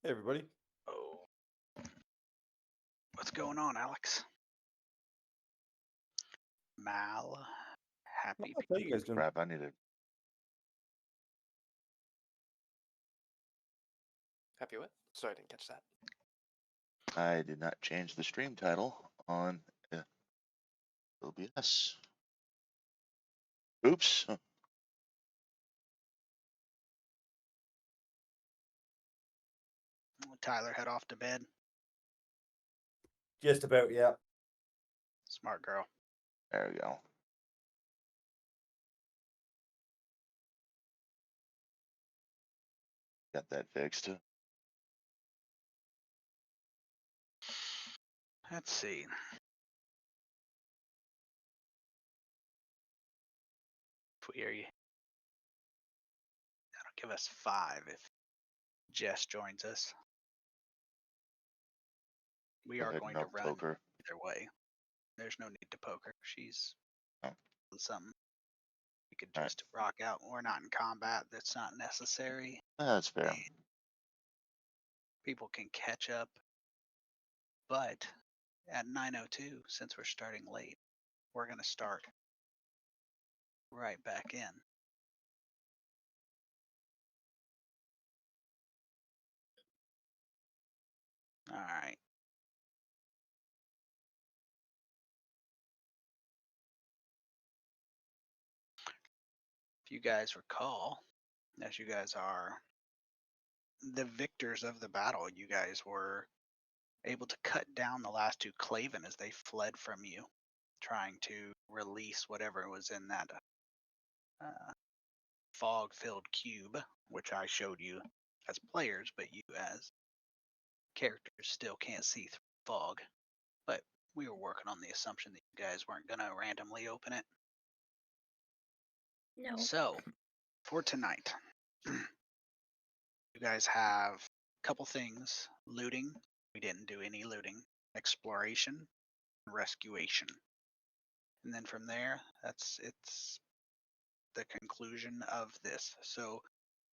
Hey, everybody. Oh, what's going on, Alex? Mal, happy. How you guys doing? Crap, I need to. Happy what? Sorry, I didn't catch that. I did not change the stream title on OBS. Oops. Tyler head off to bed. Just about, yeah. Smart girl. There we go. Got that fixed. Let's see. If we are, that'll give us 5 if Jess joins us. We Go are ahead going and to run poker. either way. There's no need to poke her. She's Oh. something. We could All right. just rock out. We're not in combat. That's not necessary. That's fair. And people can catch up. But at 9:02, since we're starting late, we're going to start right back in. All right. If you guys recall, as you guys are the victors of the battle, you guys were able to cut down the last 2 Klaven as they fled from you, trying to release whatever was in that fog-filled cube, which I showed you as players, but you as characters still can't see through fog. But we were working on the assumption that you guys weren't going to randomly open it. No. So, for tonight, you guys have a couple things. Looting. We didn't do any looting. Exploration. Rescuation. And then from there, it's the conclusion of this. So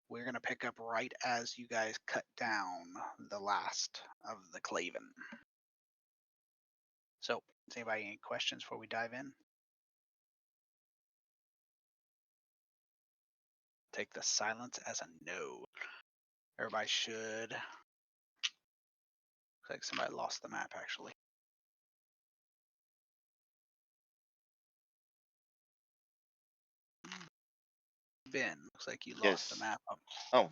we're going to pick up right as you guys cut down the last of the Klaven. So, does anybody any questions before we dive in? Take the silence as a no. Everybody should. Looks like somebody lost the map actually. Ben, looks like you lost the Yes. map. Oh.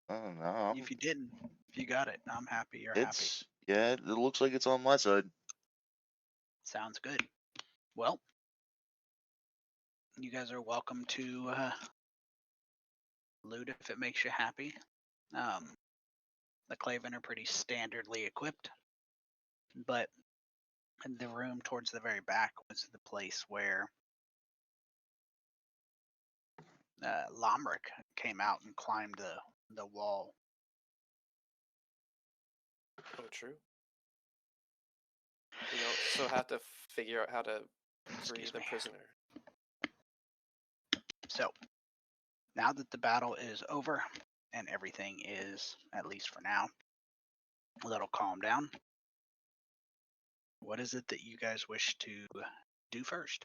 Oh no. If you didn't, if you got it, I'm happy. You're It's yeah. It looks like it's on my side. happy. Sounds good. Well, you guys are welcome to loot if it makes you happy. The Klaven are pretty standardly equipped, but the room towards the very back was the place where Lomric came out and climbed the wall. Oh, true. We also have to figure out how to free Excuse the me. prisoner. So, now that the battle is over and everything is, at least for now, a little calmed down, what is it that you guys wish to do first?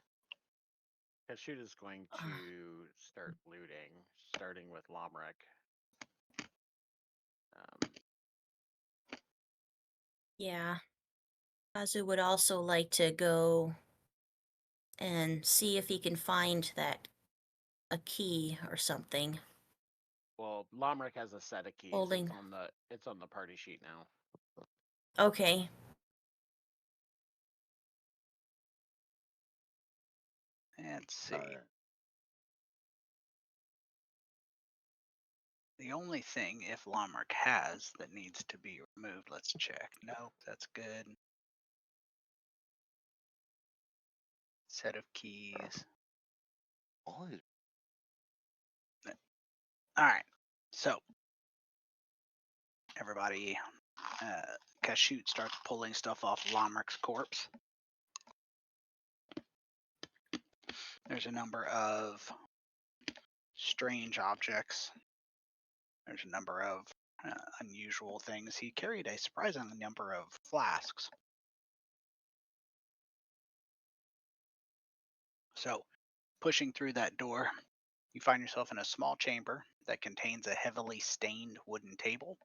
Kashoot is going to start looting, starting with Lomric. Yeah. Kazu would also like to go and see if he can find a key or something. Well, Lomric has a set of keys. Holding. It's on the party sheet now. Okay. Let's see. Alright. The only thing, if Lomric has, that needs to be removed, let's check. Nope, that's good. Set of keys. All these- All right, so everybody, Kashoot starts pulling stuff off Lomric's corpse. There's a number of strange objects. There's a number of unusual things, he carried a surprising number of flasks. So, pushing through that door, you find yourself in a small chamber that contains a heavily stained wooden table.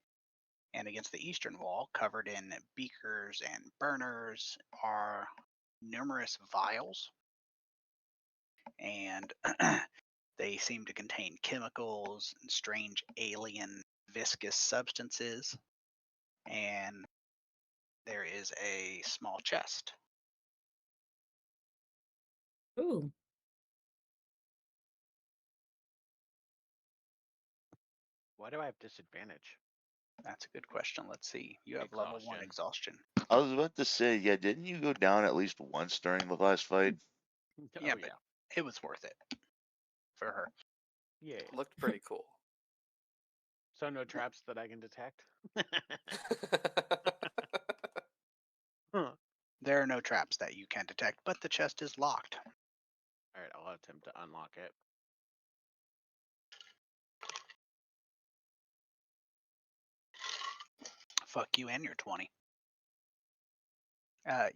And against the eastern wall, covered in beakers and burners, are numerous vials. And they seem to contain chemicals and strange alien viscous substances. And there is a small chest. Ooh. Why do I have disadvantage? That's a good question. Let's see. You have level 1 exhaustion. I was about to say, yeah, didn't you go down at least once during the last fight? Yeah, Oh, but it was worth it for her. yeah. Looked pretty cool. So no traps that I can detect. There are no traps that you can detect, but the chest is locked. All right, I'll attempt to unlock it. Fuck you and your 20.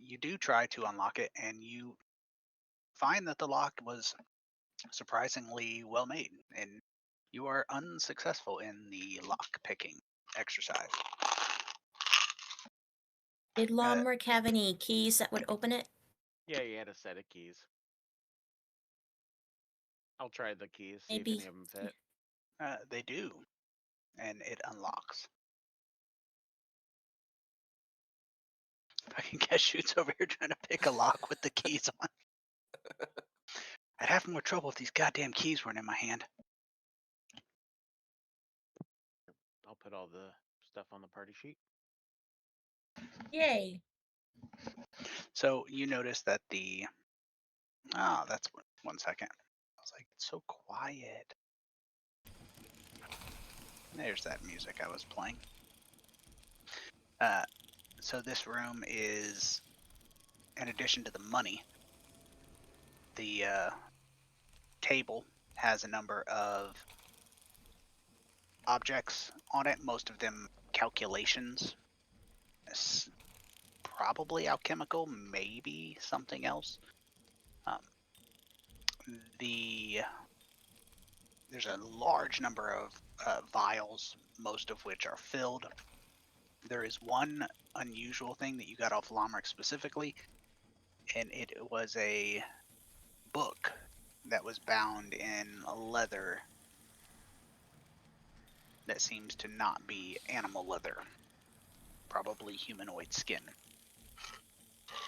You do try to unlock it, and you find that the lock was surprisingly well made, and you are unsuccessful in the lock picking exercise. Did Lomric have any keys that would open it? Yeah, he had a set of keys. I'll try the keys, see if Maybe. any of them fit. They do, and it unlocks. Fucking Cashoot's over here trying to pick a lock with the keys on. I'd have more trouble if these goddamn keys weren't in my hand. I'll put all the stuff on the party sheet. Yay. So you notice that the that's 1 second. I was like, it's so quiet. There's that music I was playing. So this room is, in addition to the money, the table has a number of objects on it, most of them calculations. Probably alchemical, maybe something else. There's a large number of vials, most of which are filled. There is one unusual thing that you got off Lomric specifically, and it was a book that was bound in leather that seems to not be animal leather, probably humanoid skin.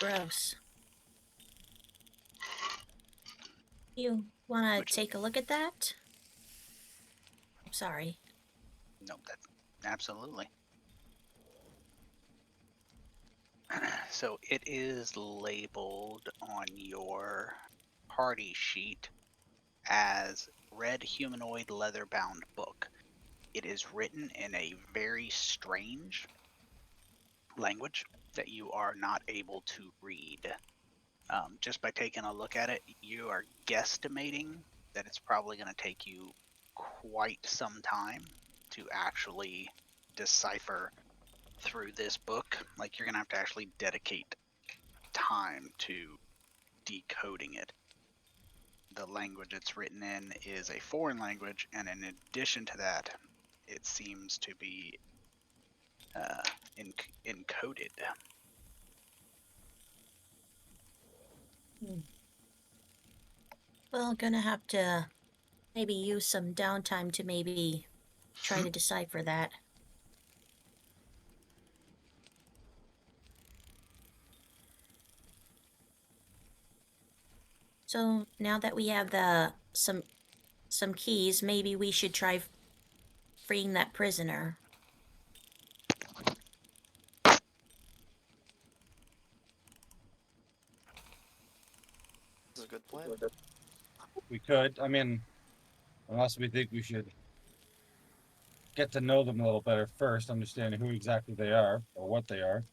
Gross. You want Which to is- take a look at that? I'm sorry. No, that's absolutely. So it is labeled on your party sheet as Red Humanoid Leather Bound Book. It is written in a very strange language that you are not able to read. Just by taking a look at it, you are guesstimating that it's probably going to take you quite some time to actually decipher through this book. Like, you're going to have to actually dedicate time to decoding it. The language it's written in is a foreign language, and in addition to that, it seems to be encoded. Well, gonna have to maybe use some downtime to maybe try to decipher that. So now that we have some keys, maybe we should try freeing that prisoner. This is a good plan. We could. I mean, unless we think we should get to know them a little better first, understanding who exactly they are or what they are.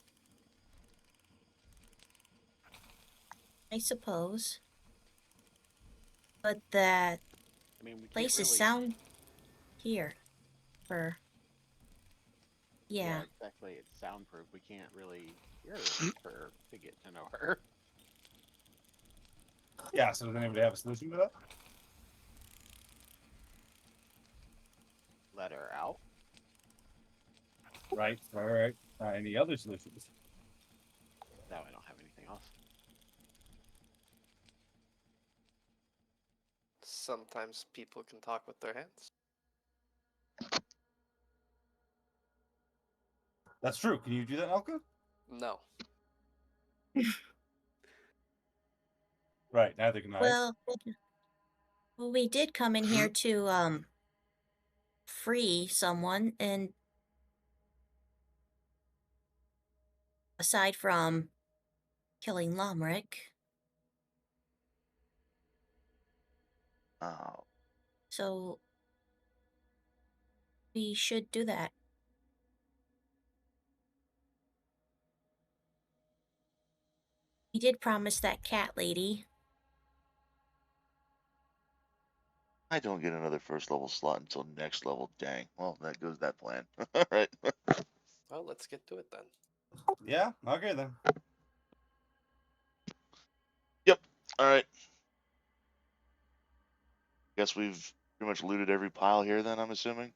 I suppose. But that I mean, we can't places really. sound here for Yeah. Exactly. It's soundproof. We can't really hear her to get to know her. Yeah, so does anybody have a solution to that? Let her out. Right, right. Any other solutions? No, I don't have anything else. Sometimes people can talk with their hands. That's true. Can you do that, Alka? No. Right, neither can I. Well, we did come in here to free someone, and aside from killing Lomric, Oh, so we should do that. We did promise that cat lady. I don't get another first level slot until next level. Dang. Well, that goes that plan. All right. Well, let's get to it then. Yeah, okay then. All right. Guess we've pretty much looted every pile here. Then I'm assuming.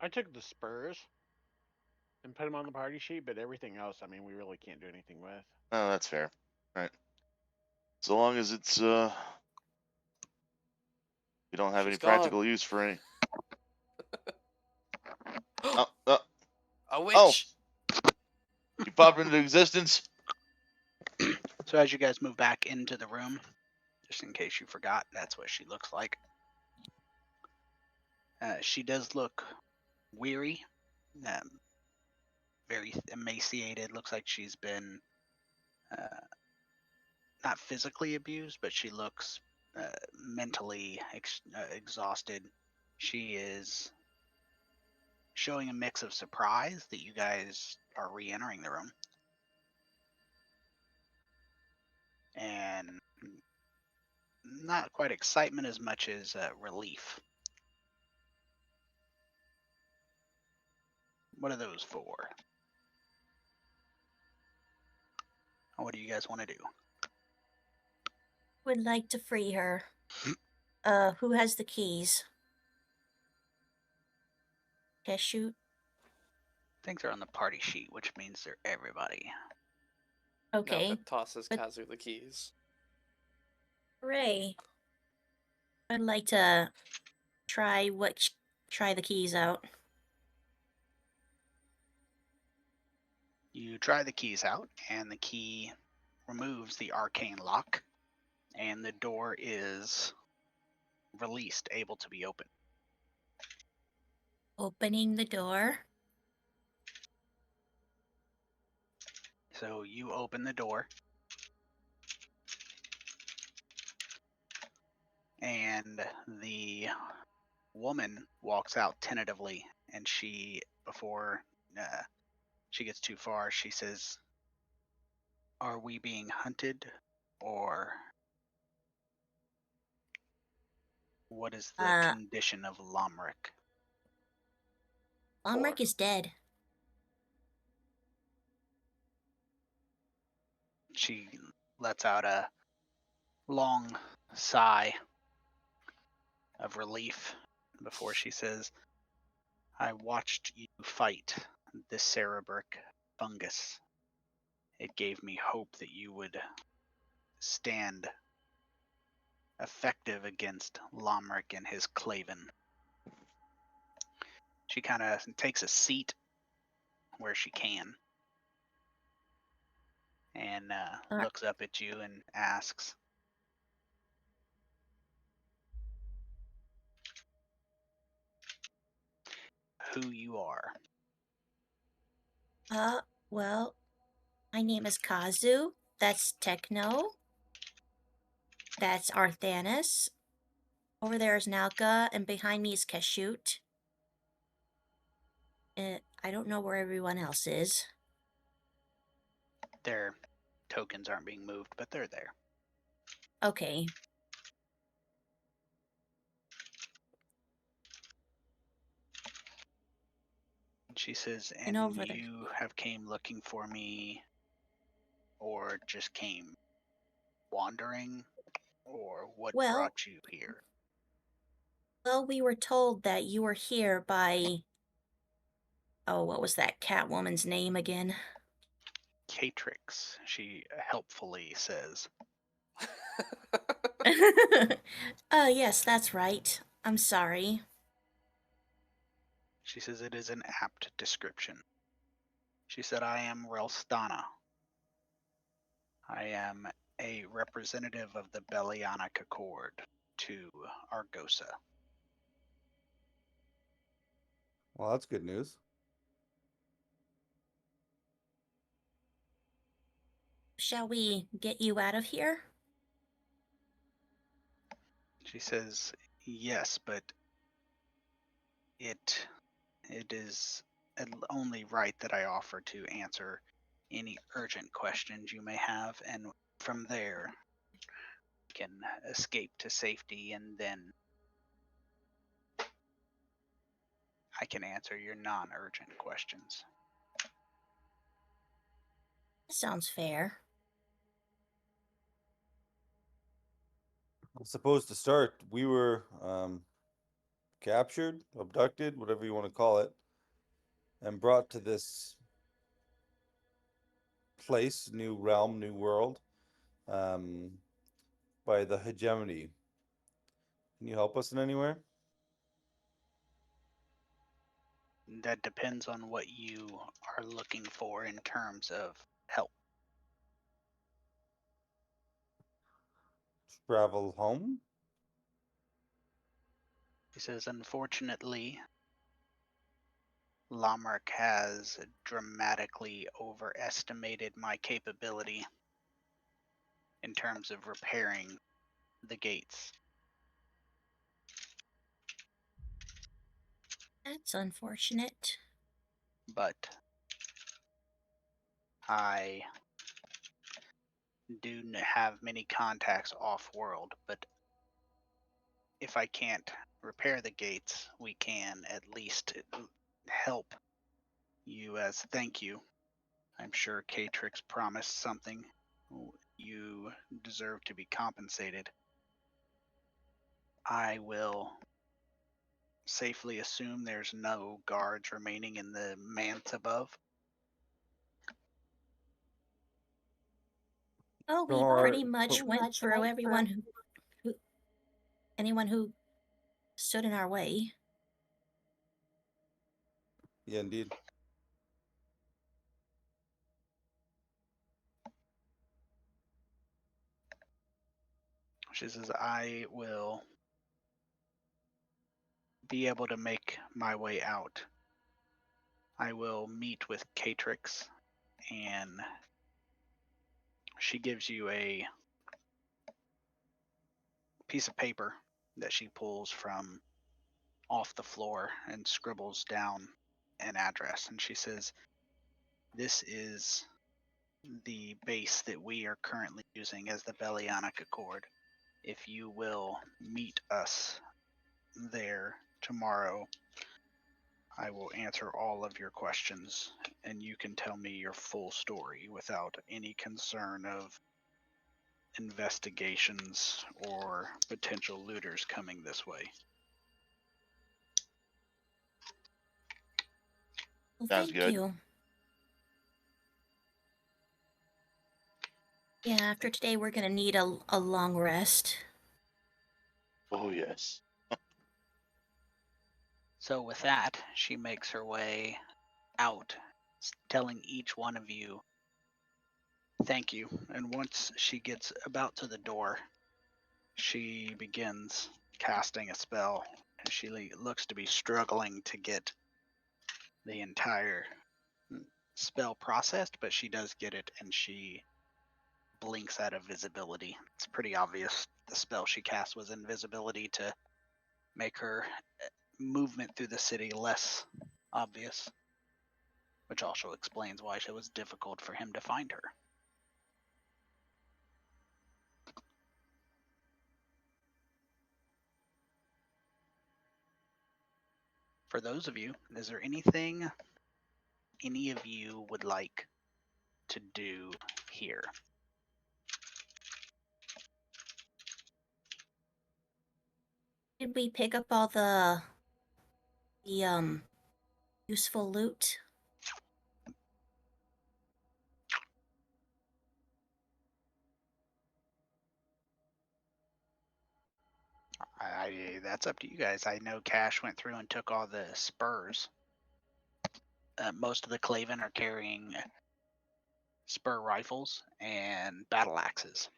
I took the spurs and put them on the party sheet, but everything else, I mean, we really can't do anything with. Oh, that's fair. All right. So long as it's we don't have She's any gone. practical use for any. Oh, A witch! you popped into existence. So as you guys move back into the room, just in case you forgot, that's what she looks like. She does look weary, very emaciated. Looks like she's been not physically abused, but she looks mentally exhausted. She is showing a mix of surprise that you guys are re-entering the room, and not quite excitement as much as relief. What are those for? What do you guys want to do? Would like to free her. Who has the keys? Keshoot? Things are on the party sheet, which means they're everybody. Okay. Nelka tosses but- Kazu the keys. Hooray. I'd like to try the keys out. You try the keys out, and the key removes the arcane lock, and the door is released, able to be opened. Opening the door. So you open the door, and the woman walks out tentatively, and before she gets too far, she says, "Are we being hunted, or what is the condition of Lomric?" Lomric is dead. She lets out a long sigh of relief before she says, "I watched you fight this Cerebric fungus. It gave me hope that you would stand effective against Lomric and his Claven." She kind of takes a seat where she can and looks up at you and asks, who you are. Well, my name is Kazu. That's Techno. That's Arthanis. Over there is Nalka, and behind me is Keshoot. I don't know where everyone else is. Their tokens aren't being moved, but they're there. Okay. she says, And and over there. you have came looking for me, or just came wandering, or what Well- brought you here? Well, we were told that you were here by. Oh, what was that Catwoman's name again? Catrix, she helpfully says. Yes, that's right. I'm sorry. She says it is an apt description. She said, I am Relstana. I am a representative of the Belianic Accord to Argosa. Well, that's good news. Shall we get you out of here? She says, yes, but it is only right that I offer to answer any urgent questions you may have, and from there can escape to safety, and then I can answer your non-urgent questions. Sounds fair. I suppose to start, we were captured, abducted, whatever you want to call it, and brought to this place, new realm, new world, by the hegemony. Can you help us in anywhere? That depends on what you are looking for in terms of help. Travel home? He says, unfortunately, Lamarck has dramatically overestimated my capability in terms of repairing the gates. That's unfortunate. But I do have many contacts off-world, but if I can't repair the gates, we can at least help you as thank you. I'm sure Catrix promised something. You deserve to be compensated. I will safely assume there's no guards remaining in the manse above. Oh, we Or- pretty much went through everyone anyone who stood in our way. Yeah, indeed. She says, I will be able to make my way out. I will meet with Catrix, and she gives you a piece of paper that she pulls from off the floor and scribbles down an address. And she says, this is the base that we are currently using as the Belianic Accord. If you will meet us there tomorrow, I will answer all of your questions, and you can tell me your full story without any concern of investigations or potential looters coming this way. Well, Sounds thank good. you. Yeah, after today, we're gonna need a long rest. Oh yes. So with that, she makes her way out, telling each one of you, thank you. And once she gets about to the door, she begins casting a spell. And she looks to be struggling to get the entire spell processed, but she does get it, and she blinks out of visibility. It's pretty obvious the spell she cast was invisibility to make her movement through the city less obvious, which also explains why it was difficult for him to find her. For those of you, is there anything any of you would like to do here. Did we pick up all the useful loot? That's up to you guys. I know Cash went through and took all the spurs. Most of the Claven are carrying spur rifles and battle axes.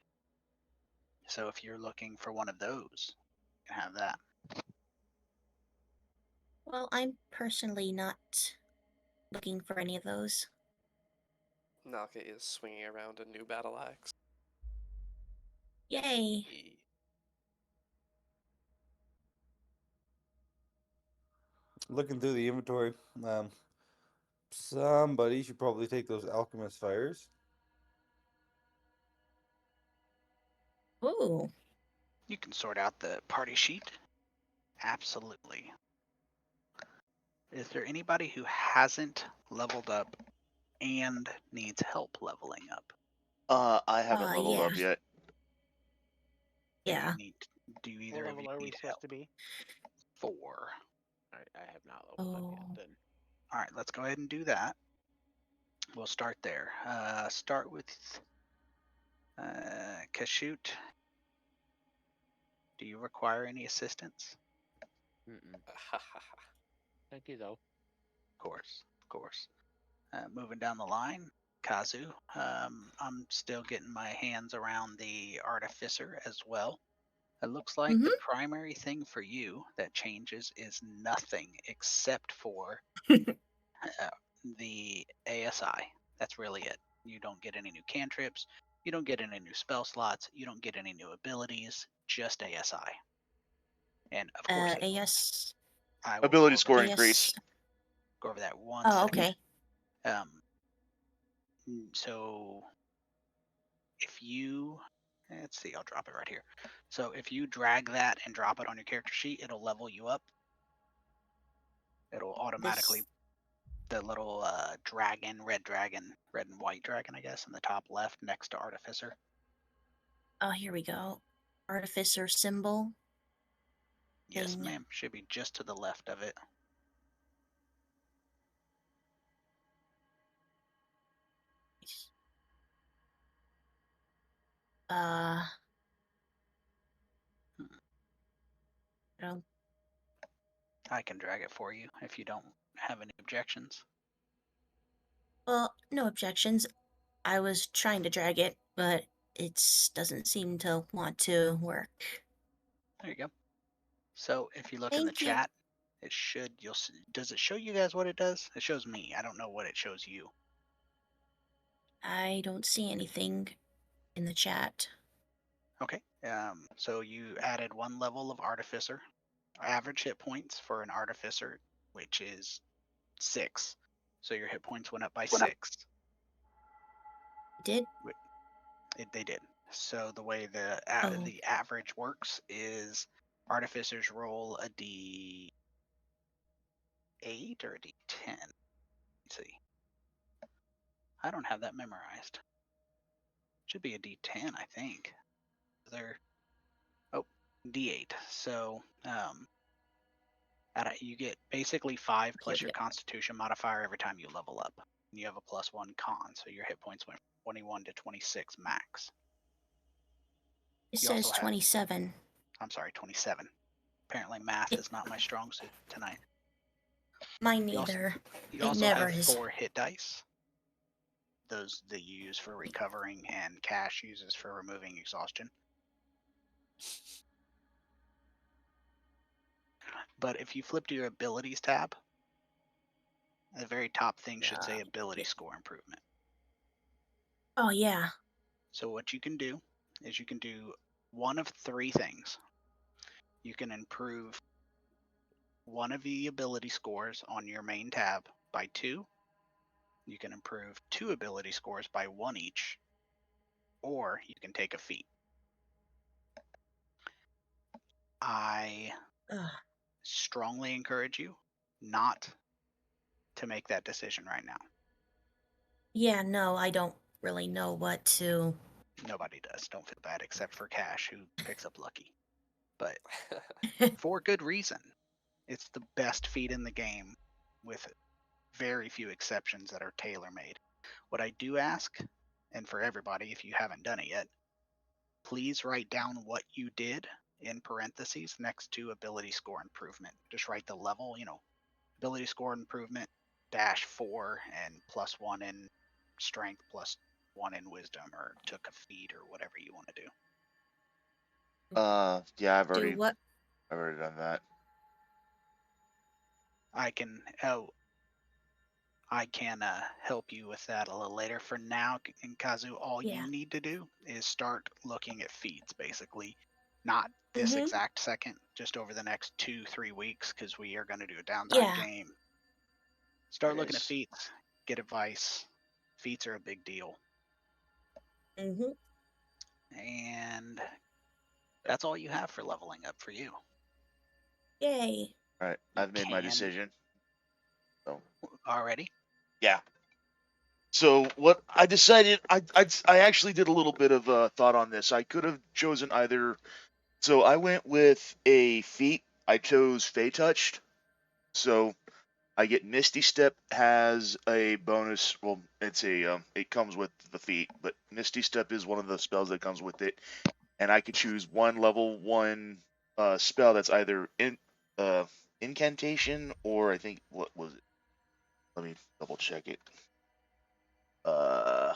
So if you're looking for one of those, you can have that. Well, I'm personally not looking for any of those. Naka is swinging around a new battle axe. Yay! Looking through the inventory, somebody should probably take those alchemist fires. Ooh. You can sort out the party sheet. Absolutely. Is there anybody who hasn't leveled up and needs help leveling up? I haven't leveled yeah. up yet. Do you Yeah. do What either of level you are we need supposed help? to be? 4. Alright, I have not leveled up Oh. yet then. All right, let's go ahead and do that. We'll start there. Start with Kashoot. Do you require any assistance? Mm-mm. Thank you though. Of course, of course. Moving down the line, Kazu. I'm still getting my hands around the Artificer as well. It looks like the primary thing for you that changes is nothing except for the ASI. That's really it. You don't get any new cantrips. You don't get any new spell slots. You don't get any new abilities. Just ASI. And of course, AS. I will Ability go over score that- increase. Go over that one Oh, second. okay. So if you, let's see, I'll drop it right here. So if you drag that and drop it on your character sheet, it'll level you up. It'll automatically, the little dragon, red and white dragon, I guess, in the top left next to Artificer. Oh, here we go. Artificer symbol. Yes, Thing. ma'am. Should be just to the left of it. I don't. I can drag it for you if you don't have any objections. Well, no objections. I was trying to drag it, but it doesn't seem to want to work. There you go. So if you look in the Thank you. chat, it should, you'll see, does it show you guys what it does? It shows me. I don't know what it shows you. I don't see anything in the chat. Okay. So you added 1 level of Artificer. Average hit points for an Artificer, which is 6. So your hit points went up by 6. Did? They did. So the way the average works is Artificers roll a D8 or a D10. Let's see. I don't have that memorized. Should be a D10, I think. D8. So you get basically 5 plus your Constitution modifier every time you level up. You have a +1 con, so your hit points went from 21 to 26 max. It You says also have- 27. I'm sorry, 27. Apparently math is not my strong suit tonight. Mine You also- neither. You It also never have is. 4 hit dice. Those that you use for recovering, and Cash uses for removing exhaustion. But if you flip to your abilities tab, the very top thing should say ability score improvement. Oh, yeah. So what you can do is you can do one of 3 things. You can improve one of the ability scores on your main tab by 2. You can improve 2 ability scores by 1 each, or you can take a feat. I strongly encourage you not to make that decision right now. Yeah, no, I don't really know what to. Nobody does. Don't feel bad, except for Cash, who picks up Lucky. But for good reason. It's the best feat in the game, with very few exceptions that are tailor-made. What I do ask, and for everybody, if you haven't done it yet, please write down what you did in parentheses next to ability score improvement. Just write the level, ability score improvement -4 and +1 in strength, +1 in wisdom, or took a feat, or whatever you want to do. Yeah, I've Do already what? done that. I can help you with that a little later. For now, in Kazu, all Yeah. you need to do is start looking at feats, basically. Not this Mhm. exact second, just over the next 2-3 weeks, because we are going to do a downtime Yeah. game. Start looking at Yes. feats, get advice. Feats are a big deal. Mhm. And that's all you have for leveling up for you. Yay. All right, You I've made my can- decision. So Already? yeah. So what I decided, I actually did a little bit of thought on this. I could have chosen either. So I went with a feat. I chose Fey Touched. So I get Misty Step has a bonus. Well, it comes with the feat, but Misty Step is one of the spells that comes with it, and I could choose one level 1 spell that's either incantation, or I think, what was it? Let me double check it. Yeah,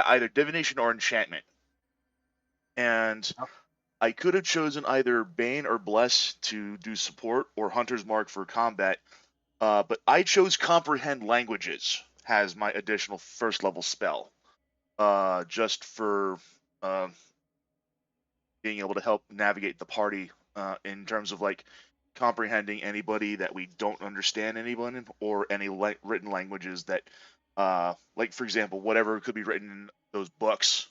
either divination or enchantment. And Oh. I could have chosen either Bane or Bless to do support, or Hunter's Mark for combat. But I chose Comprehend Languages as my additional first level spell. Just for being able to help navigate the party in terms of like comprehending anybody that we don't understand anyone, or any written languages that, like for example, whatever could be written in those books,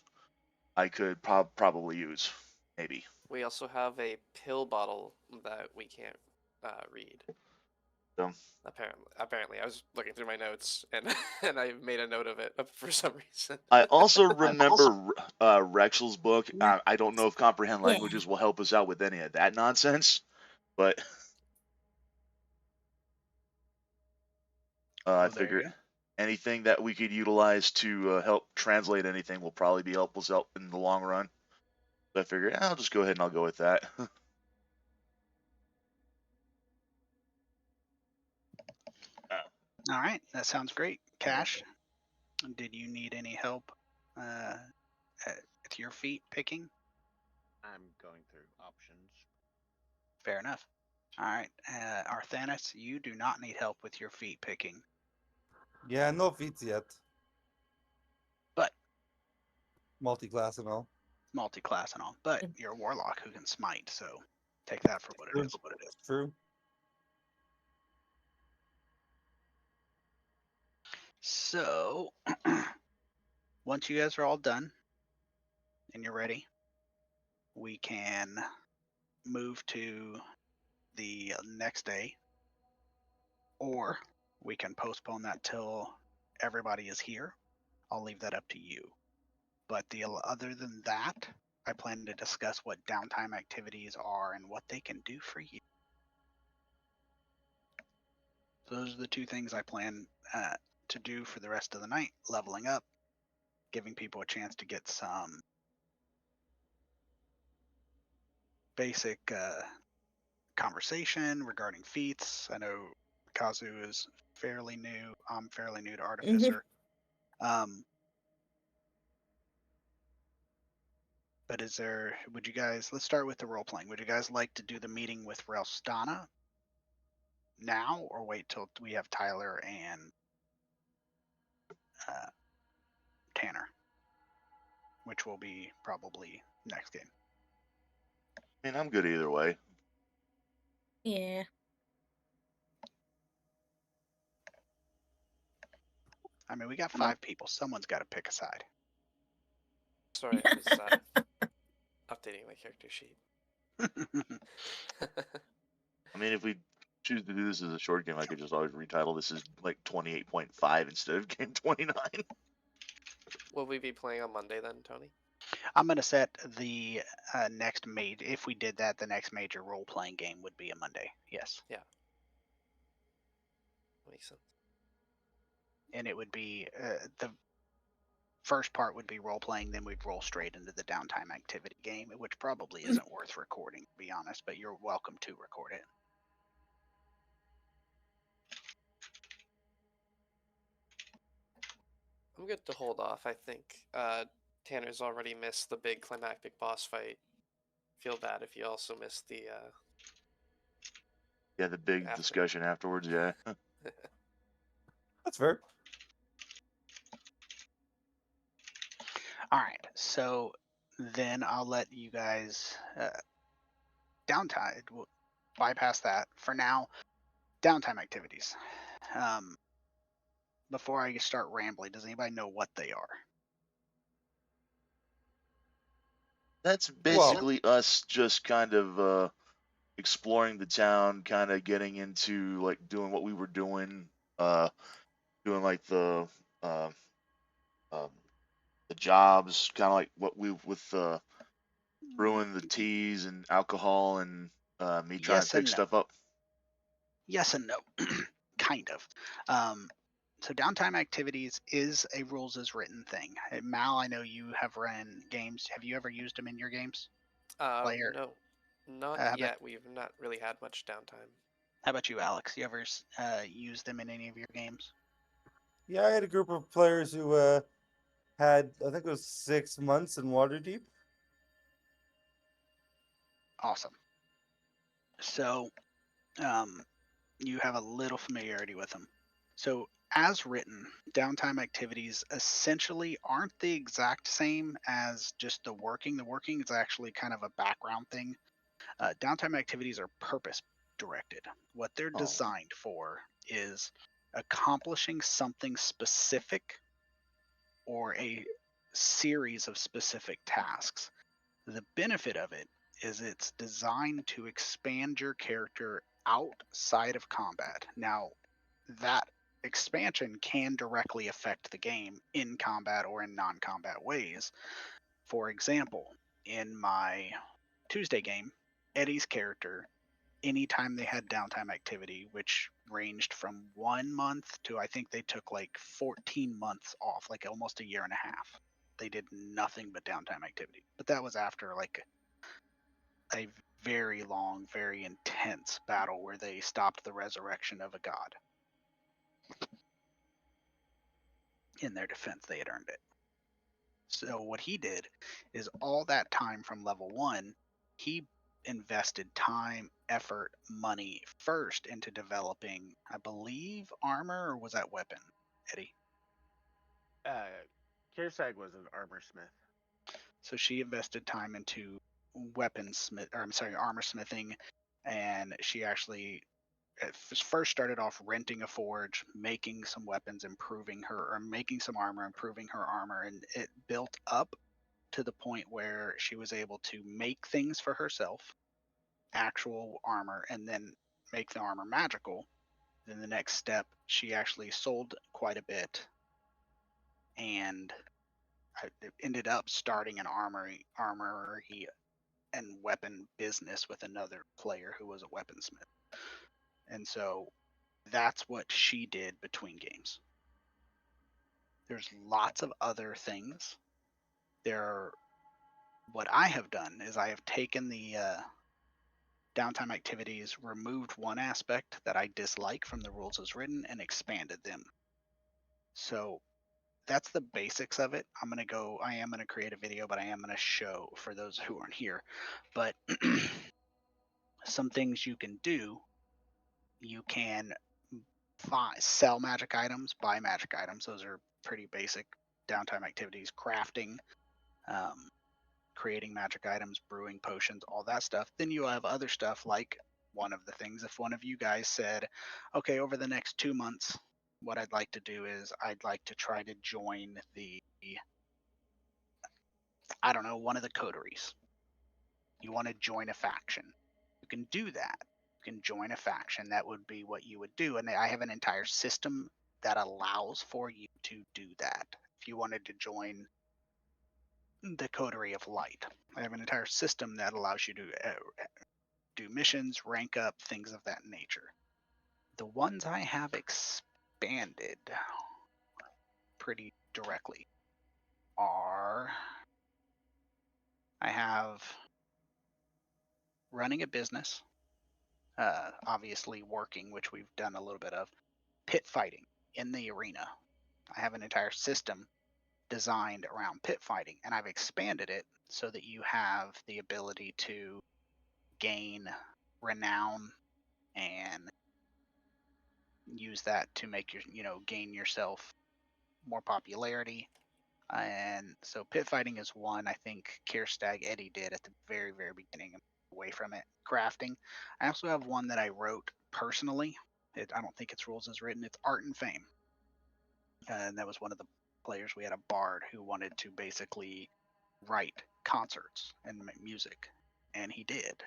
I could probably use, maybe. We also have a pill bottle that we can't read. So Apparently, I was looking through my notes and and I made a note of it for some reason. I also remember Rexel's book. Yeah. I don't know if Comprehend Yeah. Languages will help us out with any of that nonsense, but I Well, there you figured go. anything that we could utilize to help translate anything will probably be help us out in the long run. So I figured, I'll just go ahead and I'll go with that. All right, that sounds great. Cash, did you need any help with your feat picking? I'm going through options. Fair enough. All right, Arthanis, you do not need help with your feat picking, Yeah, no feats yet. but Multi-class and all. multi-class and all. But Mm. you're a warlock who can smite, so take that for what it is. True. So, once you guys are all done and you're ready, we can move to the next day, or we can postpone that till everybody is here. I'll leave that up to you. But other than that, I plan to discuss what downtime activities are and what they can do for you. Those are the two things I plan to do for the rest of the night: leveling up, giving people a chance to get some basic conversation regarding feats. I know Kazu is fairly new. I'm fairly new to Artificer. But would you guys, let's start with the role playing. Would you guys like to do the meeting with Relstana now, or wait till we have Tyler and Tanner, which will be probably next game? I mean, I'm good either way. Yeah. I mean, we got 5 people. Someone's got to pick a side. Sorry, I was updating my character sheet. I mean, if we choose to do this as a short game, I could just always retitle this as like 28.5 instead of game 29. Will we be playing on Monday then, Tony? I'm gonna set the next major. If we did that, the next major role playing game would be a Monday. Yes, Makes sense. and it would be the first part would be role playing. Then we'd roll straight into the downtime activity game, which probably isn't worth recording, to be honest. But you're welcome to record it. I'm good to hold off. I think Tanner's already missed the big climactic boss fight. Feel bad if you also missed the Yeah, the big After. discussion afterwards. Yeah. That's fair. All right, so then I'll let you guys downtime. We'll bypass that for now. Downtime activities. Before I start rambling, does anybody know what they are? That's basically us just kind of exploring the town, kind of getting into like doing what we were doing, doing like uh, um, the jobs, kind of like what we with brewing the teas and alcohol and me trying Yes to pick and no. stuff up. Yes and no, kind of. So downtime activities is a rules as written thing. Mal, I know you have run games. Have you ever used them in your games? Player. No, not How about- yet. We've not really had much downtime. How about you, Alex? You ever use them in any of your games? Yeah, I had a group of players who had, I think it was 6 months in Waterdeep. Awesome. So you have a little familiarity with them. So as written, downtime activities essentially aren't the exact same as just the working. The working is actually kind of a background thing. Downtime activities are purpose directed. What they're Oh. designed for is accomplishing something specific or a series of specific tasks. The benefit of it is it's designed to expand your character outside of combat. Now, that expansion can directly affect the game in combat or in non combat ways. For example, in my Tuesday game, Eddie's character, anytime they had downtime activity, which ranged from 1 month to I think they took like 14 months off, like almost a year and a half. They did nothing but downtime activity. But that was after like a very long, very intense battle where they stopped the resurrection of a god. In their defense, they had earned it. So what he did is all that time from level 1, he invested time, effort, money first into developing, I believe, armor, or was that weapon, Eddie? Kirsag was an armor smith. So she invested time into armor smithing, and she actually first started off renting a forge, making some weapons, improving her, or making some armor, improving her armor, and it built up to the point where she was able to make things for herself, actual armor, and then make the armor magical. Then the next step, she actually sold quite a bit, and ended up starting an armory and weapon business with another player who was a weaponsmith. And so that's what she did between games. There's lots of other things. What I have done is I have taken the downtime activities, removed one aspect that I dislike from the rules as written, and expanded them. So that's the basics of it. I am going to create a video, but I am going to show for those who aren't here. But some things you can do, you can sell magic items, buy magic items. Those are pretty basic downtime activities. Crafting, creating magic items, brewing potions, all that stuff. Then you have other stuff like one of the things, if one of you guys said, okay, over the next 2 months, what I'd like to do is I'd like to try to join one of the coteries. You want to join a faction. You can do that. can join a faction. That would be what you would do. And I have an entire system that allows for you to do that. If you wanted to join the Coterie of Light, I have an entire system that allows you to do missions, rank up, things of that nature. The ones I have expanded pretty directly are I have running a business, obviously working, which we've done a little bit of, pit fighting in the arena. I have an entire system designed around pit fighting, and I've expanded it so that you have the ability to gain renown and use that to make your, gain yourself more popularity. And so pit fighting is one I think Kierstag Eddie did at the very, very beginning. Away from it. Crafting. I also have one that I wrote personally. I don't think its rules is written. It's Art and Fame. And that was one of the players. We had a bard who wanted to basically write concerts and make music, and he did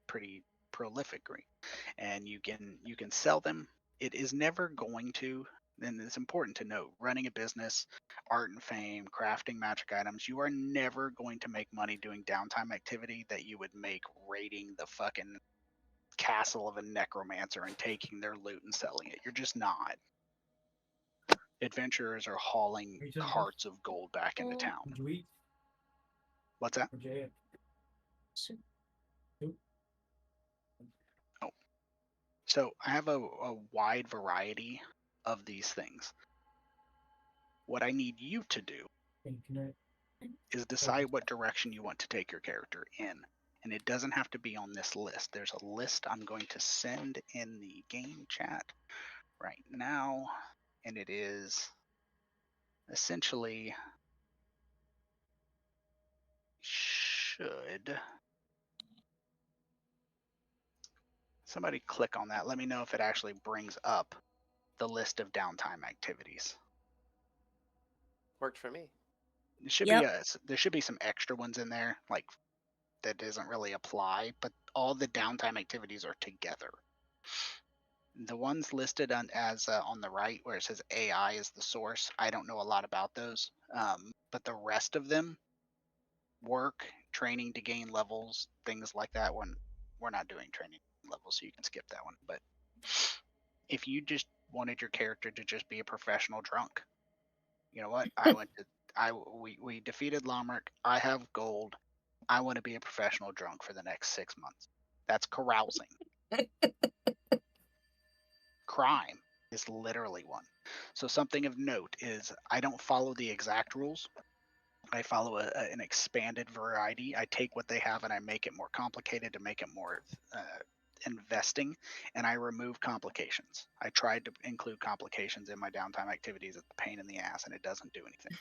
pretty prolifically. And you can sell them. It is never going to, and it's important to note, running a business, Art and Fame, crafting magic items, you are never going to make money doing downtime activity that you would make raiding the fucking castle of a necromancer and taking their loot and selling it. You're just not. Adventurers are hauling carts of gold back into town. Did you eat? What's that? What'd you eat? Oh. So I have a wide variety of these things. What I need you to do is decide what direction you want to take your character in. And it doesn't have to be on this list. There's a list I'm going to send in the game chat right now. And it is essentially should somebody click on that. Let me know if it actually brings up the list of downtime activities. Worked for me. It should Yep. be there should be some extra ones in there, like that doesn't really apply, but all the downtime activities are together. The ones listed on the right where it says AI is the source, I don't know a lot about those, but the rest of them, work, training to gain levels, things like that. When we're not doing training levels, so you can skip that one. But if you just wanted your character to just be a professional drunk, you know what? We defeated Lomric. I have gold. I want to be a professional drunk for the next 6 months. That's carousing. Crime is literally one. So something of note is I don't follow the exact rules. I follow an expanded variety. I take what they have and I make it more complicated to make it more investing, and I remove complications. I tried to include complications in my downtime activities. It's a pain in the ass and it doesn't do anything.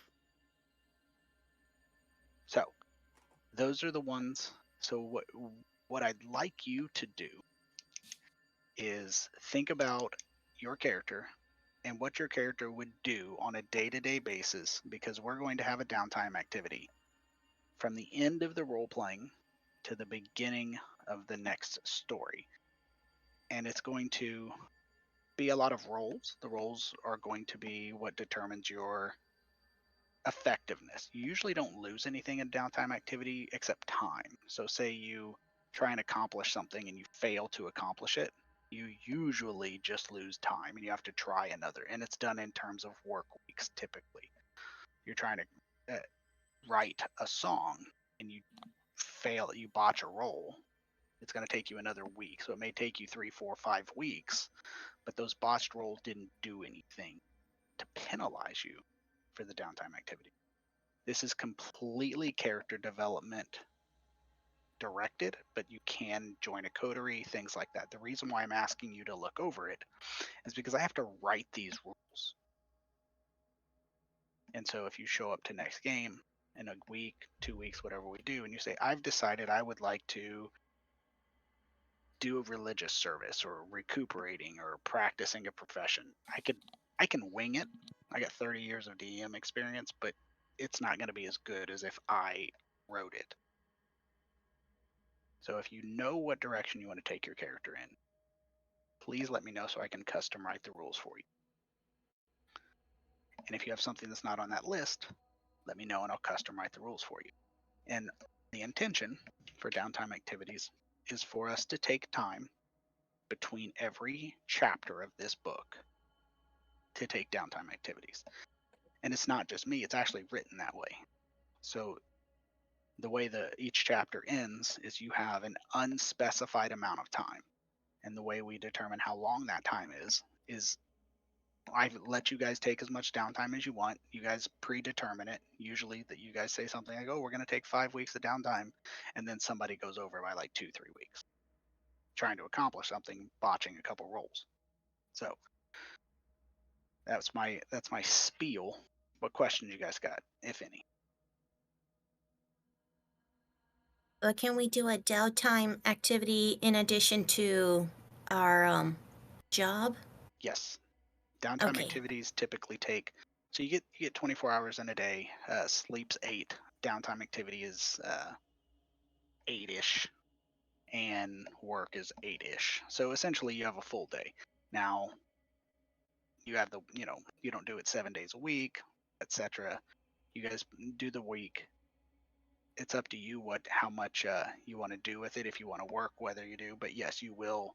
So those are the ones. So what I'd like you to do is think about your character and what your character would do on a day-to-day basis, because we're going to have a downtime activity from the end of the role-playing to the beginning of the next story. And it's going to be a lot of roles. The roles are going to be what determines your effectiveness. You usually don't lose anything in downtime activity except time. So say you try and accomplish something and you fail to accomplish it, you usually just lose time and you have to try another. And it's done in terms of work weeks typically. You're trying to write a song and you fail, you botch a roll, it's going to take you another week. So it may take you 3, 4, 5 weeks, but those botched rolls didn't do anything to penalize you for the downtime activity. This is completely character development directed, but you can join a coterie, things like that. The reason why I'm asking you to look over it is because I have to write these rules. And so if you show up to next game in a week, 2 weeks, whatever we do, and you say, I've decided I would like to do a religious service or recuperating or practicing a profession, I can wing it. I got 30 years of DM experience, but it's not going to be as good as if I wrote it. So if you know what direction you want to take your character in, please let me know so I can custom write the rules for you. And if you have something that's not on that list, let me know and I'll custom write the rules for you. And the intention for downtime activities is for us to take time between every chapter of this book to take downtime activities. And it's not just me, it's actually written that way. So the way each chapter ends is you have an unspecified amount of time. And the way we determine how long that time is I let you guys take as much downtime as you want. You guys predetermine it. Usually that you guys say something like, oh, we're going to take 5 weeks of downtime. And then somebody goes over by like 2-3 weeks trying to accomplish something, botching a couple rolls. So that's my spiel. What questions you guys got, if any? Can we do a downtime activity in addition to our job? Yes. Downtime Okay. activities typically take, so you get 24 hours in a day. Sleep's 8. Downtime activity is 8-ish, and work is 8-ish. So essentially, you have a full day. Now, you have you don't do it 7 days a week, etc. You guys do the week. It's up to you how much you want to do with it. If you want to work, whether you do, but yes, you will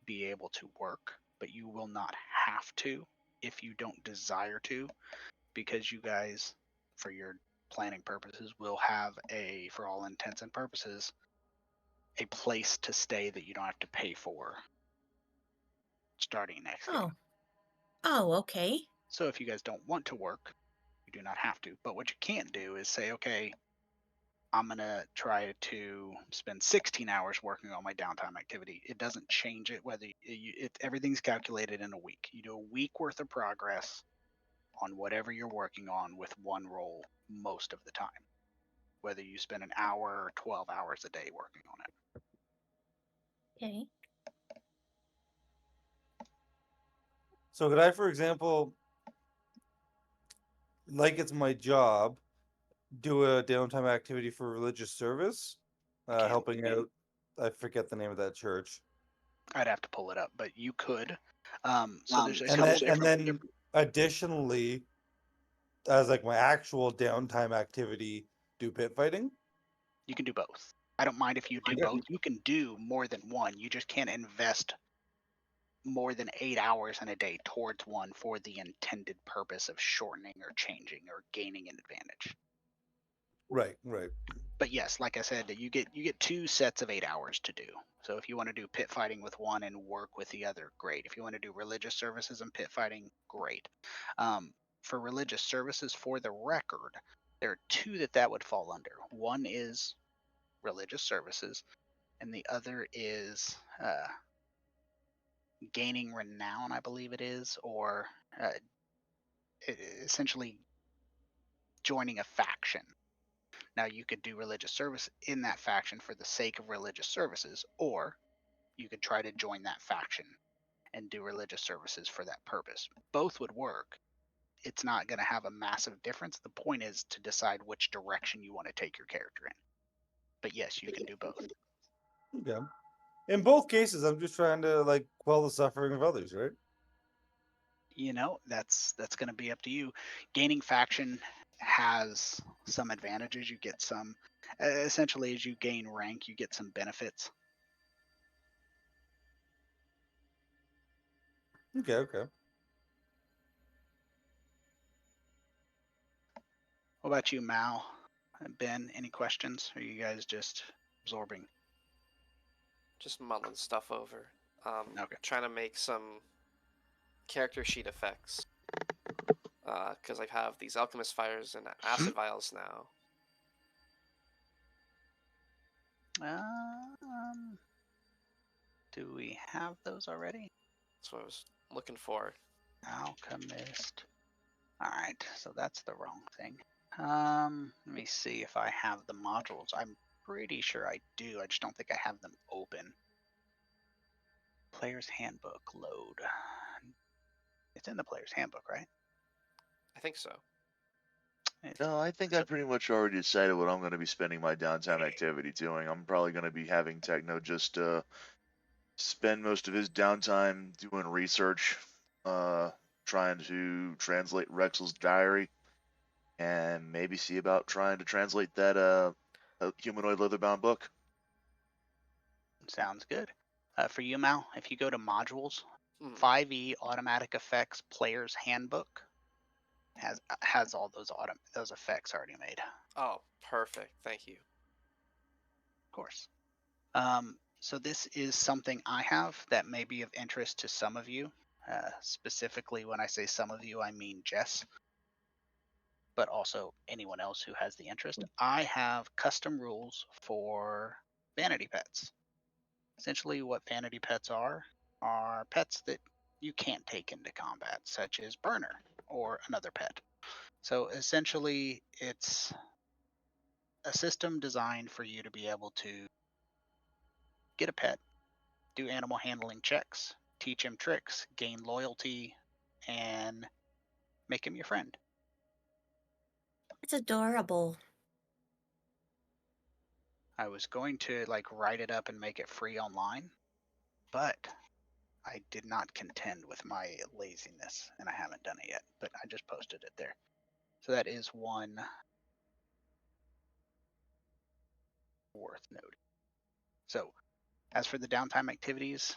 be able to work, but you will not have to if you don't desire to, because you guys, for your planning purposes, will have for all intents and purposes, a place to stay that you don't have to pay for starting next game. Oh, okay. So if you guys don't want to work, you do not have to. But what you can't do is say, okay, I'm going to try to spend 16 hours working on my downtime activity. It doesn't change it whether everything's calculated in a week. You do a week worth of progress on whatever you're working on with one roll most of the time, whether you spend an hour or 12 hours a day working on it. Okay. So could I, for example, like it's my job, do a downtime activity for religious service, can. helping out? I forget the name of that church. I'd have to pull it up, but you could. So there's a And couple then additionally, as like my actual downtime activity, do pit fighting. You can do both. I don't mind if you do Okay. both. You can do more than one. You just can't invest more than 8 hours in a day towards one for the intended purpose of shortening or changing or gaining an advantage. Right, right. But yes, like I said, you get 2 sets of 8 hours to do. So if you want to do pit fighting with one and work with the other, great. If you want to do religious services and pit fighting, great. For religious services, for the record, there are 2 that would fall under. One is religious services, and the other is gaining renown, I believe it is, or essentially joining a faction. Now, you could do religious service in that faction for the sake of religious services, or you could try to join that faction and do religious services for that purpose. Both would work. It's not going to have a massive difference. The point is to decide which direction you want to take your character in. But yes, you can do both. Okay. In both cases, I'm just trying to like quell the suffering of others, right? That's going to be up to you. Gaining faction has some advantages. You get some, essentially, as you gain rank, you get some benefits. Okay, okay. What about you, Mal and Ben? Any questions? Or are you guys just absorbing? Just mulling stuff over. Okay. Trying to make some character sheet effects. Because I have these alchemist fires and acid vials now. Do we have those already? That's what I was looking for. Alchemist. All right, so that's the wrong thing. Let me see if I have the modules. I'm pretty sure I do. I just don't think I have them open. Player's handbook load. It's in the player's handbook, right? I think so. No, I think I So- pretty much already decided what I'm going to be spending my downtime activity doing. I'm probably going to be having Techno just spend most of his downtime doing research, trying to translate Rexel's diary, and maybe see about trying to translate that humanoid leather-bound book. Sounds good. For you, Mal, if you go to modules, Mhm. 5e automatic effects player's handbook has all those effects already made. Oh, perfect. Thank you. Of course. So this is something I have that may be of interest to some of you. Specifically, when I say some of you, I mean Jess, but also anyone else who has the interest. I have custom rules for vanity pets. Essentially, what vanity pets are pets that you can't take into combat, such as Burner or another pet. So essentially, it's a system designed for you to be able to get a pet, do animal handling checks, teach him tricks, gain loyalty, and make him your friend. It's adorable. I was going to like write it up and make it free online, but I did not contend with my laziness and I haven't done it yet, but I just posted it there. So that is one worth noting. So as for the downtime activities,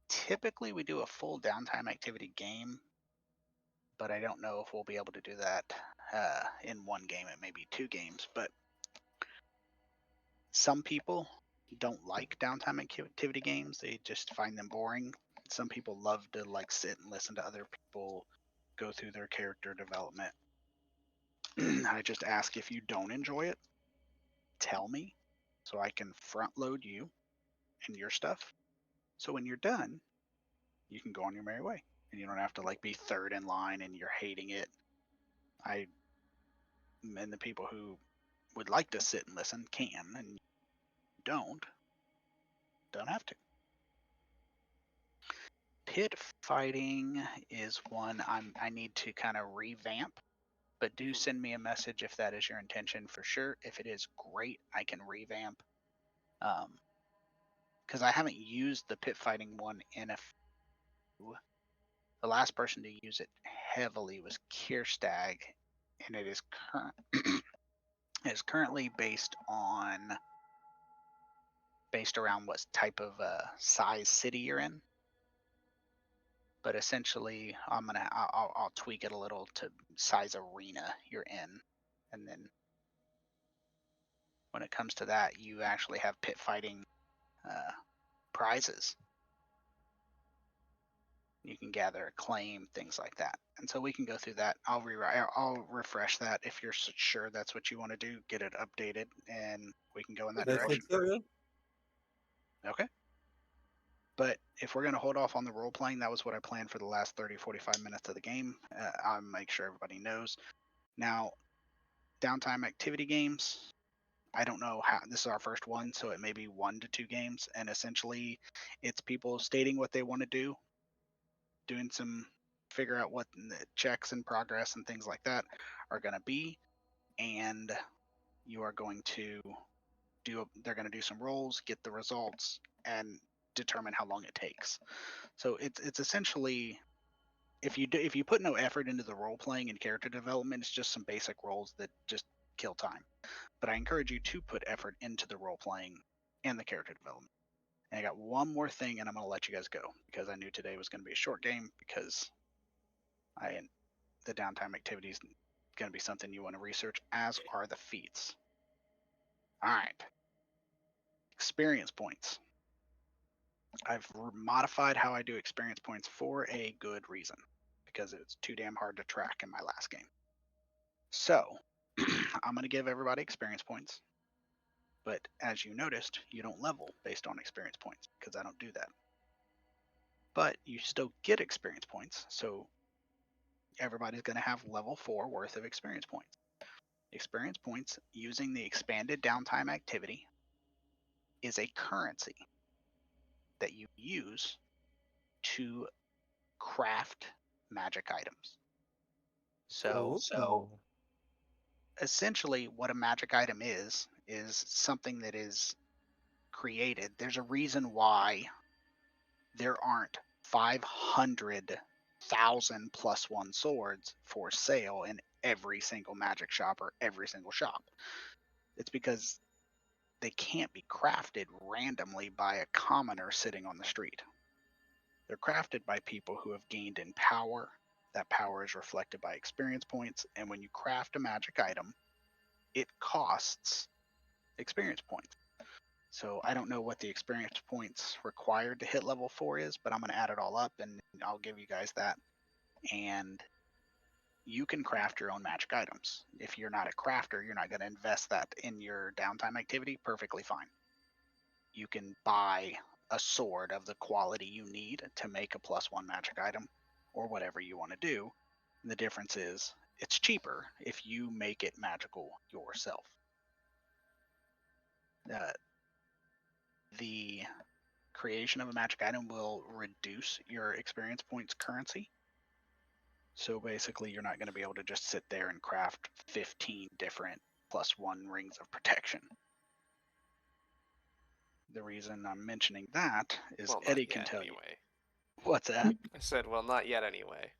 typically we do a full downtime activity game, but I don't know if we'll be able to do that in one game. It may be 2 games, but some people don't like downtime activity games. They just find them boring. Some people love to like sit and listen to other people go through their character development. I just ask, if you don't enjoy it, tell me so I can front load you and your stuff. So when you're done, you can go on your merry way and you don't have to like be third in line and you're hating it. And the people who would like to sit and listen can, and don't have to. Pit fighting is one I need to kind of revamp, but do send me a message if that is your intention for sure. If it is, great, I can revamp. Because I haven't used the pit fighting one in a few. The last person to use it heavily was Kierstag, and it is currently based around what type of size city you're in. But essentially, I'll tweak it a little to size arena you're in, and then when it comes to that, you actually have pit fighting prizes. You can gather acclaim, things like that, and so we can go through that. I'll refresh that if you're sure that's what you want to do. Get it updated, and we can go in that I direction. think so, yeah. Okay. But if we're going to hold off on the role playing, that was what I planned for the last 30-45 minutes of the game. I'll make sure everybody knows. Now, downtime activity games, I don't know how, this is our first one, so it may be 1 to 2 games. And essentially, it's people stating what they want to do, figure out what the checks and progress and things like that are going to be. And you are going to they're going to do some rolls, get the results, and determine how long it takes. So it's essentially, if you put no effort into the role playing and character development, it's just some basic roles that just kill time. But I encourage you to put effort into the role playing and the character development. And I got one more thing, and I'm going to let you guys go because I knew today was going to be a short game because the downtime activity is going to be something you want to research, as are the feats. All right. Experience points. I've modified how I do experience points for a good reason, because it's too damn hard to track in my last game. So I'm going to give everybody experience points. But as you noticed, you don't level based on experience points because I don't do that. But you still get experience points. So everybody's going to have level 4 worth of experience points. Experience points using the expanded downtime activity is a currency that you use to craft magic items. So Oh. essentially what a magic item is something that is created. There's a reason why there aren't 500,000 +1 swords for sale in every single magic shop or every single shop. It's because they can't be crafted randomly by a commoner sitting on the street. They're crafted by people who have gained in power. That power is reflected by experience points. And when you craft a magic item, it costs experience points. So I don't know what the experience points required to hit level 4 is, but I'm going to add it all up and I'll give you guys that. And you can craft your own magic items. If you're not a crafter, you're not going to invest that in your downtime activity, perfectly fine. You can buy a sword of the quality you need to make a +1 magic item or whatever you want to do. And the difference is it's cheaper if you make it magical yourself. The creation of a magic item will reduce your experience points currency. So basically, you're not going to be able to just sit there and craft 15 different +1 rings of protection. The reason I'm mentioning that is Well, not Eddie can yet, tell you. anyway. What's that? I said, well, not yet anyway.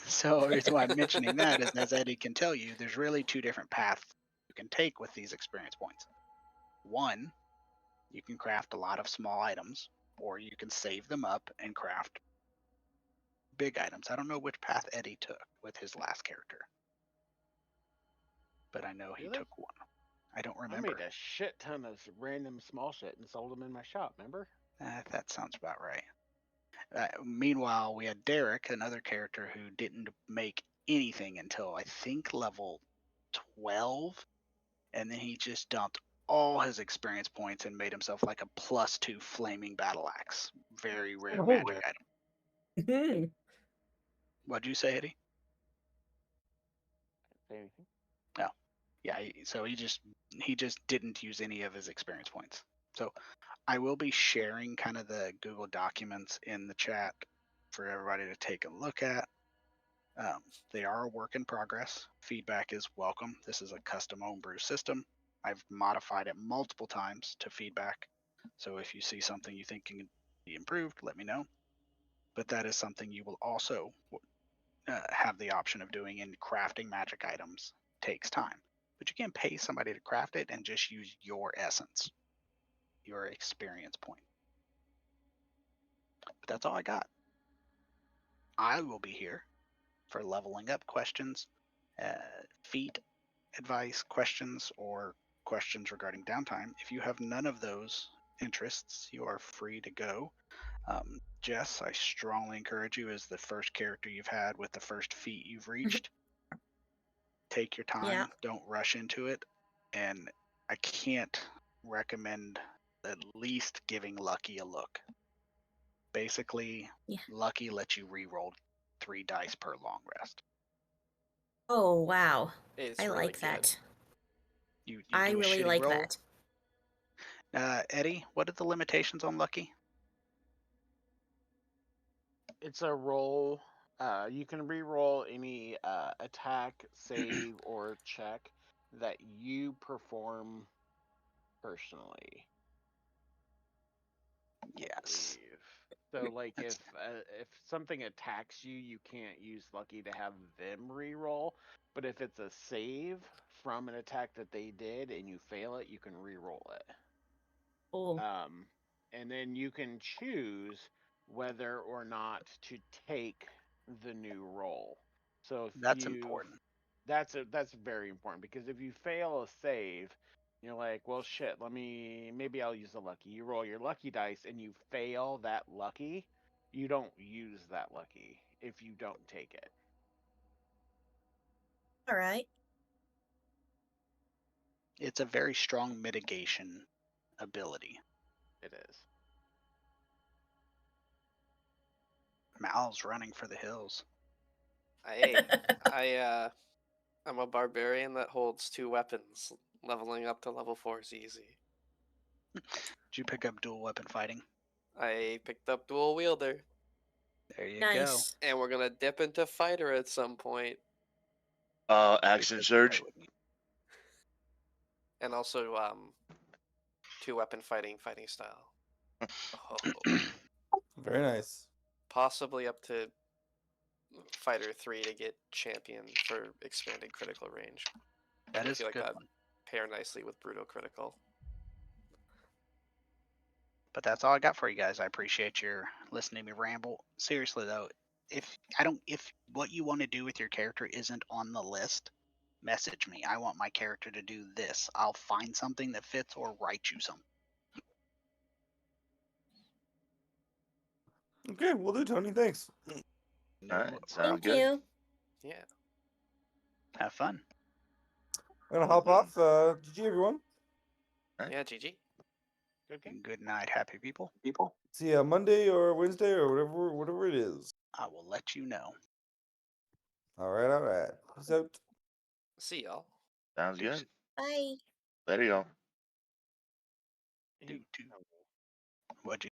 So the reason why I'm mentioning that is, as Eddie can tell you, there's really two different paths you can take with these experience points. One, you can craft a lot of small items, or you can save them up and craft big items. I don't know which path Eddie took with his last character, but I know he Really? took one. I don't I remember. made a shit ton of random small shit and sold them in my shop. Remember? That sounds about right. Meanwhile, we had Derek, another character who didn't make anything until I think level 12, and then he just dumped all his experience points and made himself like a +2 flaming battle axe. Very rare Oh, magic item. What'd you say, Eddie? Say anything? No. Yeah, so he just didn't use any of his experience points. So I will be sharing kind of the Google documents in the chat for everybody to take a look at. They are a work in progress. Feedback is welcome. This is a custom homebrew system. I've modified it multiple times to feedback. So if you see something you think can be improved, let me know. But that is something you will also have the option of doing in crafting magic items. Takes time, but you can pay somebody to craft it and just use your essence, your experience point. But that's all I got. I will be here for leveling up questions, feat advice questions, or questions regarding downtime. If you have none of those interests, you are free to go. Jess, I strongly encourage you, as the first character you've had with the first feat you've reached, take your time, Yeah. don't rush into it. And I can't recommend at least giving Lucky a look. Basically, Yeah. Lucky lets you re-roll 3 dice per long rest. Oh, wow. It's I really like good. that. You I do a really shitty like roll. that. Eddie, what are the limitations on Lucky? It's a roll. You can re-roll any attack, save, or check that you perform personally. I Yes. believe. So, like, That's if something attacks you, you can't use Lucky to have them re-roll. But if it's a save from an attack that they did and you fail it, you can re-roll it. Oh, And then you can choose whether or not to take the new roll. So if important. that's very important, because if you fail a save, you're like, well, shit, maybe I'll use a lucky. You roll your lucky dice and you fail that lucky, you don't use that lucky if you don't take it. all right. It's a very strong mitigation ability. It is. Mal's running for the hills. I'm a barbarian that holds 2 weapons. Leveling up to level 4 is easy. Did you pick up dual weapon fighting? I picked up dual wielder, There you go. Nice. and we're gonna dip into fighter at some point. Action Because surge. fight with me. and also 2-weapon fighting style. Oh, Very nice. possibly up to fighter 3 to get champion for expanded critical range. That I is feel a like good that one. pair nicely with brutal critical. But that's all I got for you guys. I appreciate your listening to me ramble. Seriously though, if what you want to do with your character isn't on the list, message me. I want my character to do this. I'll find something that fits or write you something. Okay, we'll do, Tony. Thanks. All right, sounds Thank good. you. Yeah. Have fun. I'm gonna hop off. GG, everyone. Right. Yeah, GG. Good game. Good night, happy people. See ya Monday or Wednesday or whatever it is. I will let you know. All right. Peace out. See y'all. Sounds good. Bye. Later, y'all. Do, do. What'd you